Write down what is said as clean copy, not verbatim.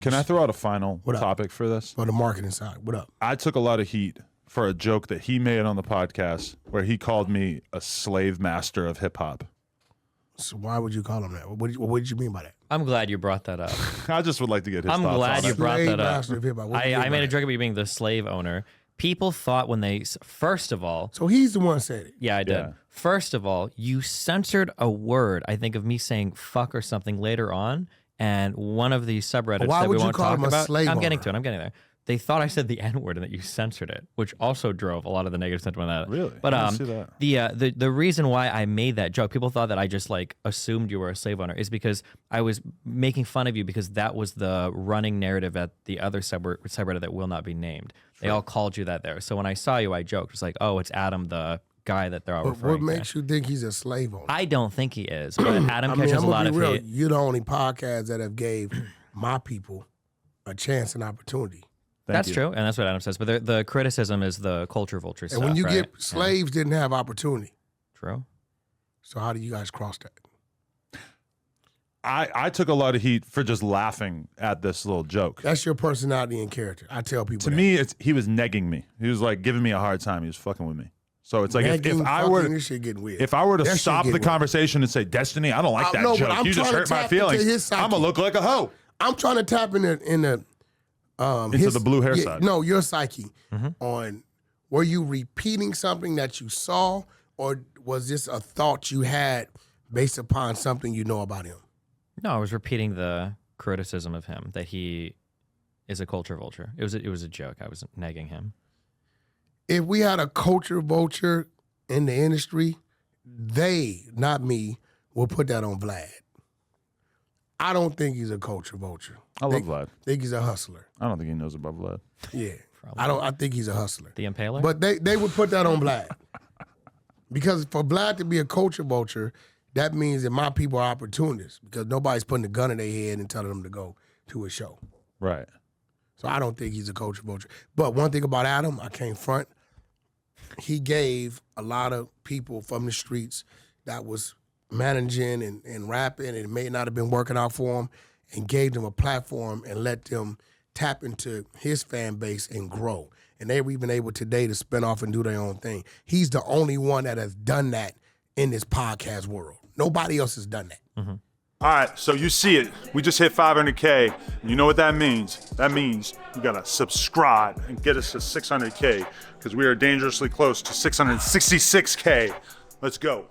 Can I throw out a final topic for this? For the marketing side, what up? I took a lot of heat for a joke that he made on the podcast where he called me a slave master of hip hop. So why would you call him that? What did you mean by that? I'm glad you brought that up. I just would like to get his I'm thoughts glad on you it. brought that up. Master of hip-hop. What do you mean I by made a that? joke about you being the slave owner. People thought when they, first of all, So he's the one that said it. yeah, I did. Yeah. First of all, you censored a word, I think, of me saying fuck or something later on, and one of the subreddits Why that we would you won't call talk him a about. slave I'm getting owner? to it. I'm getting there. They thought I said the N-word and that you censored it, which also drove a lot of the negative sentiment on that. Really? But I didn't see that. the reason why I made that joke, people thought that I just like assumed you were a slave owner, is because I was making fun of you because that was the running narrative at the other subreddit that will not be named. They all called you that there. So when I saw you, I joked. It's like, oh, it's Adam, the guy that they're all But referring what to. makes you think he's a slave owner? I don't think he is, but Adam I catches mean, I'm a lot gonna of be real. hate. You're the only podcast that have gave my people a chance and opportunity. That's you. true, and that's what Adam says. But the criticism is the culture vulture And stuff, when you right? get slaves didn't have opportunity. True. So how do you guys cross that? I took a lot of heat for just laughing at this little joke. That's your personality and character. I tell people To that. me, he was negging me. He was like giving me a hard time. He was fucking with me. So it's like if Nagging, I fucking, were this shit getting weird. if I were to That shit stop get the weird. conversation and say, Destiny, I don't like that no, but joke. I'm You just trying to hurt my tap into feelings. his psyche. I'm gonna look like a hoe. I'm trying to tap into Into the blue hair side. No, your psyche Mm-hmm. on were you repeating something that you saw, or was this a thought you had based upon something you know about him? No, I was repeating the criticism of him that he is a culture vulture. It was a joke. I was negging him. If we had a culture vulture in the industry, they, not me, will put that on Vlad. I don't think he's a culture vulture. I love Vlad. Think he's a hustler. I don't think he knows about Vlad. Yeah. Probably. I think he's a hustler. The Impaler? But they would put that on Vlad. Because for Vlad to be a culture vulture, that means that my people are opportunists because nobody's putting a gun in their head and telling them to go to a show. Right. So I don't think he's a culture vulture. But one thing about Adam, I can't front, he gave a lot of people from the streets that was managing and rapping and it may not have been working out for him and gave them a platform and let them tap into his fan base and grow. And they were even able today to spin off and do their own thing. He's the only one that has done that in this podcast world. Nobody else has done that. Mm-hmm. All right, so you see it. We just hit 500K. You know what that means? That means you gotta subscribe and get us to 600K because we are dangerously close to 666K. Let's go.